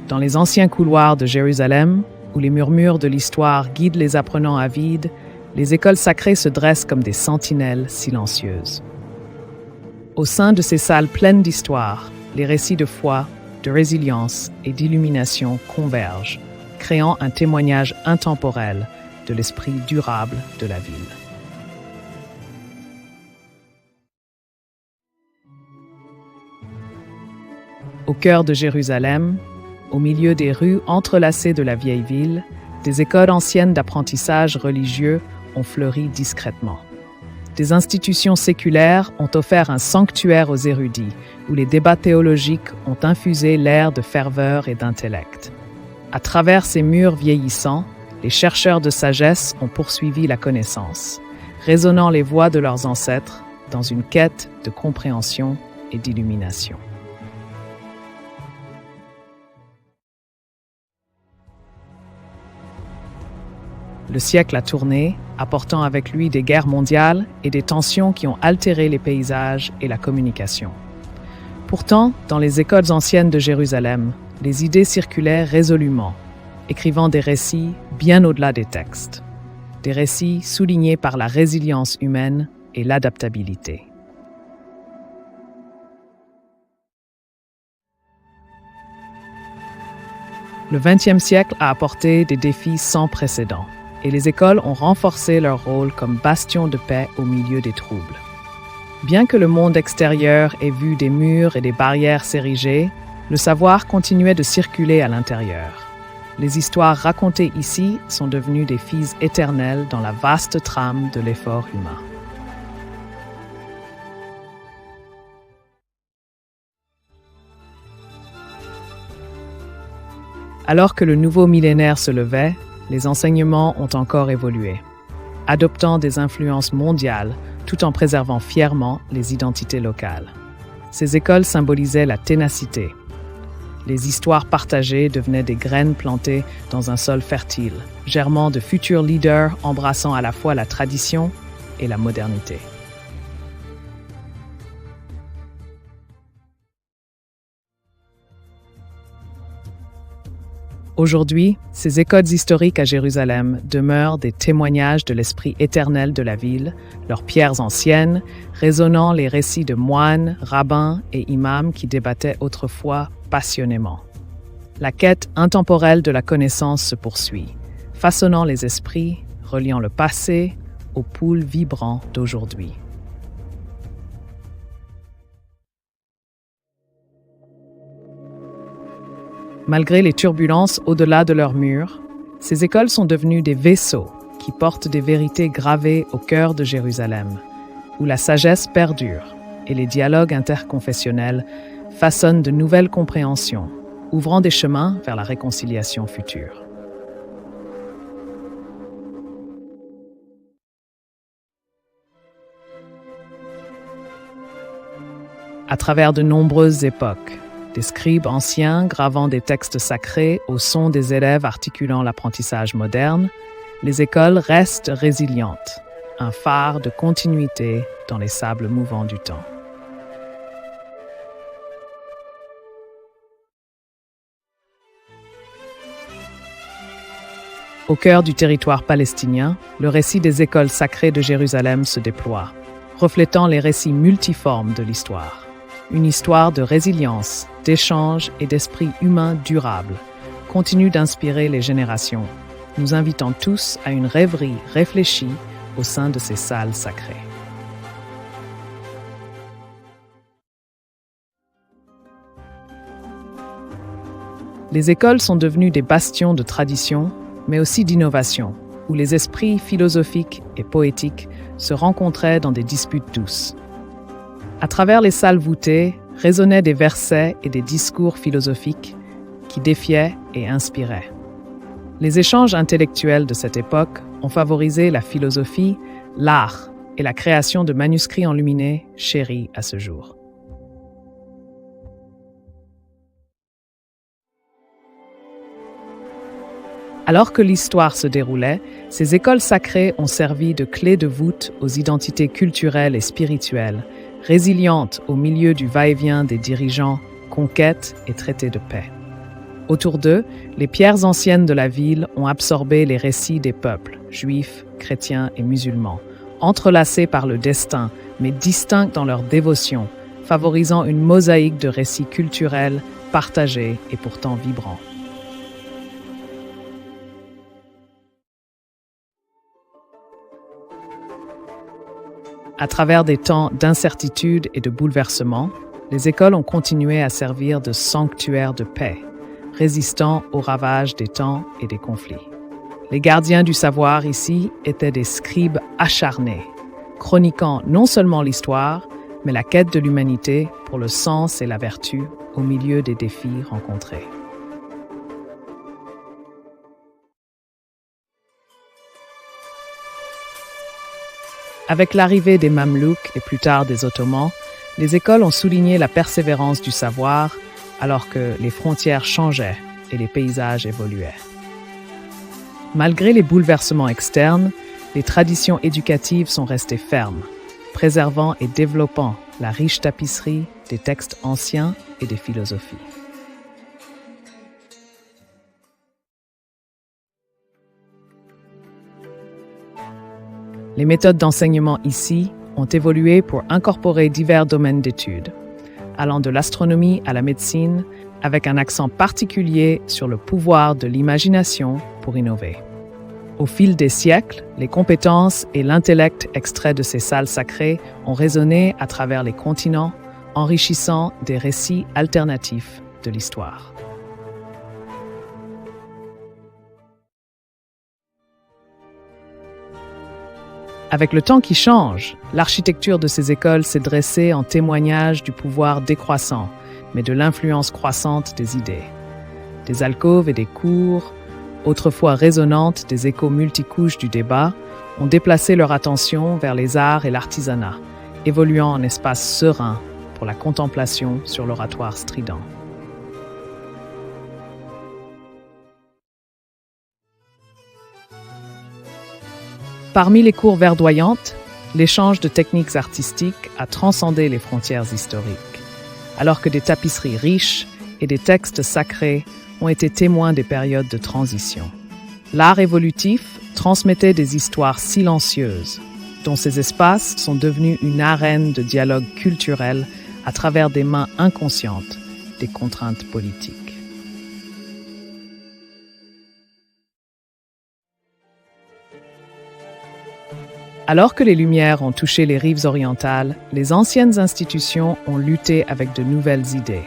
Dans les anciens couloirs de Jérusalem, où les murmures de l'histoire guident les apprenants avides, les écoles sacrées se dressent comme des sentinelles silencieuses. Au sein de ces salles pleines d'histoire, les récits de foi, de résilience et d'illumination convergent, créant un témoignage intemporel de l'esprit durable de la ville. Au cœur de Jérusalem, au milieu des rues entrelacées de la vieille ville, des écoles anciennes d'apprentissage religieux ont fleuri discrètement. Des institutions séculaires ont offert un sanctuaire aux érudits, où les débats théologiques ont infusé l'air de ferveur et d'intellect. À travers ces murs vieillissants, les chercheurs de sagesse ont poursuivi la connaissance, résonnant les voix de leurs ancêtres dans une quête de compréhension et d'illumination. Le siècle a tourné, apportant avec lui des guerres mondiales et des tensions qui ont altéré les paysages et la communication. Pourtant, dans les écoles anciennes de Jérusalem, les idées circulaient résolument, écrivant des récits bien au-delà des textes. Des récits soulignés par la résilience humaine et l'adaptabilité. Le XXe siècle a apporté des défis sans précédent, et les écoles ont renforcé leur rôle comme bastion de paix au milieu des troubles. Bien que le monde extérieur ait vu des murs et des barrières s'ériger, le savoir continuait de circuler à l'intérieur. Les histoires racontées ici sont devenues des filles éternelles dans la vaste trame de l'effort humain. Alors que le nouveau millénaire se levait, les enseignements ont encore évolué, adoptant des influences mondiales tout en préservant fièrement les identités locales. Ces écoles symbolisaient la ténacité. Les histoires partagées devenaient des graines plantées dans un sol fertile, germant de futurs leaders embrassant à la fois la tradition et la modernité. Aujourd'hui, ces écoles historiques à Jérusalem demeurent des témoignages de l'esprit éternel de la ville, leurs pierres anciennes, résonnant les récits de moines, rabbins et imams qui débattaient autrefois passionnément. La quête intemporelle de la connaissance se poursuit, façonnant les esprits, reliant le passé aux pôles vibrants d'aujourd'hui. Malgré les turbulences au-delà de leurs murs, ces écoles sont devenues des vaisseaux qui portent des vérités gravées au cœur de Jérusalem, où la sagesse perdure et les dialogues interconfessionnels façonnent de nouvelles compréhensions, ouvrant des chemins vers la réconciliation future. À travers de nombreuses époques, des scribes anciens gravant des textes sacrés au son des élèves articulant l'apprentissage moderne, les écoles restent résilientes, un phare de continuité dans les sables mouvants du temps. Au cœur du territoire palestinien, le récit des écoles sacrées de Jérusalem se déploie, reflétant les récits multiformes de l'histoire. Une histoire de résilience, d'échange et d'esprit humain durable continue d'inspirer les générations, nous invitant tous à une rêverie réfléchie au sein de ces salles sacrées. Les écoles sont devenues des bastions de tradition, mais aussi d'innovation, où les esprits philosophiques et poétiques se rencontraient dans des disputes douces. À travers les salles voûtées résonnaient des versets et des discours philosophiques qui défiaient et inspiraient. Les échanges intellectuels de cette époque ont favorisé la philosophie, l'art et la création de manuscrits enluminés chéris à ce jour. Alors que l'histoire se déroulait, ces écoles sacrées ont servi de clé de voûte aux identités culturelles et spirituelles, résilientes au milieu du va-et-vient des dirigeants, conquêtes et traités de paix. Autour d'eux, les pierres anciennes de la ville ont absorbé les récits des peuples, juifs, chrétiens et musulmans, entrelacés par le destin, mais distincts dans leur dévotion, favorisant une mosaïque de récits culturels, partagés et pourtant vibrants. À travers des temps d'incertitude et de bouleversement, les écoles ont continué à servir de sanctuaires de paix, résistant aux ravages des temps et des conflits. Les gardiens du savoir ici étaient des scribes acharnés, chroniquant non seulement l'histoire, mais la quête de l'humanité pour le sens et la vertu au milieu des défis rencontrés. Avec l'arrivée des Mamelouks et plus tard des Ottomans, les écoles ont souligné la persévérance du savoir alors que les frontières changeaient et les paysages évoluaient. Malgré les bouleversements externes, les traditions éducatives sont restées fermes, préservant et développant la riche tapisserie des textes anciens et des philosophies. Les méthodes d'enseignement ici ont évolué pour incorporer divers domaines d'études, allant de l'astronomie à la médecine, avec un accent particulier sur le pouvoir de l'imagination pour innover. Au fil des siècles, les compétences et l'intellect extraits de ces salles sacrées ont résonné à travers les continents, enrichissant des récits alternatifs de l'histoire. Avec le temps qui change, l'architecture de ces écoles s'est dressée en témoignage du pouvoir décroissant, mais de l'influence croissante des idées. Des alcôves et des cours, autrefois résonnantes des échos multicouches du débat, ont déplacé leur attention vers les arts et l'artisanat, évoluant en espaces sereins pour la contemplation sur l'oratoire strident. Parmi les cours verdoyantes, l'échange de techniques artistiques a transcendé les frontières historiques, alors que des tapisseries riches et des textes sacrés ont été témoins des périodes de transition. L'art évolutif transmettait des histoires silencieuses, dont ces espaces sont devenus une arène de dialogue culturel à travers des mains inconscientes des contraintes politiques. Alors que les Lumières ont touché les rives orientales, les anciennes institutions ont lutté avec de nouvelles idées.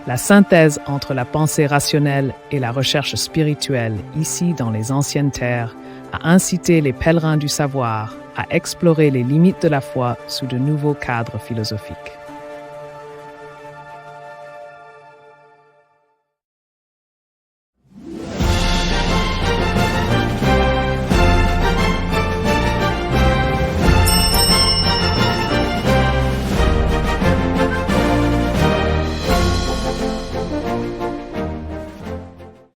La synthèse entre la pensée rationnelle et la recherche spirituelle, ici dans les anciennes terres, a incité les pèlerins du savoir à explorer les limites de la foi sous de nouveaux cadres philosophiques.